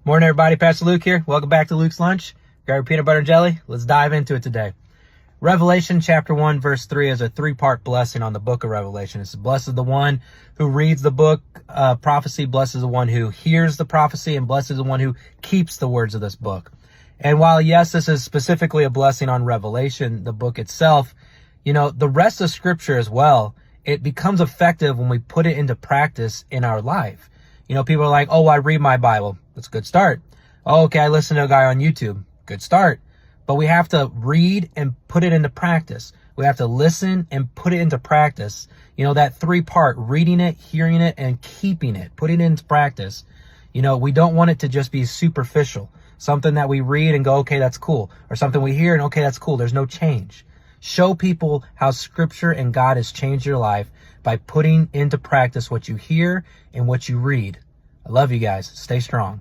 Morning, everybody. Pastor Luke here. Welcome back to Luke's Lunch. Grab your peanut butter and jelly. Let's dive into it today. Revelation chapter 1, verse 3 is a three-part blessing on the book of Revelation. It's blessed the one who reads the book prophecy, blesses the one who hears the prophecy, and blesses the one who keeps the words of this book. And while, yes, this is specifically a blessing on Revelation, the book itself, the rest of Scripture as well, it becomes effective when we put it into practice in our life. People are like, oh, I read my Bible. That's a good start. Oh, okay, I listen to a guy on YouTube. Good start. But we have to read and put it into practice. We have to listen and put it into practice. That three-part, reading it, hearing it, and keeping it, putting it into practice. We don't want it to just be superficial. Something that we read and go, okay, that's cool. Or something we hear and, okay, that's cool. There's no change. Show people how Scripture and God has changed your life by putting into practice what you hear and what you read. I love you guys. Stay strong.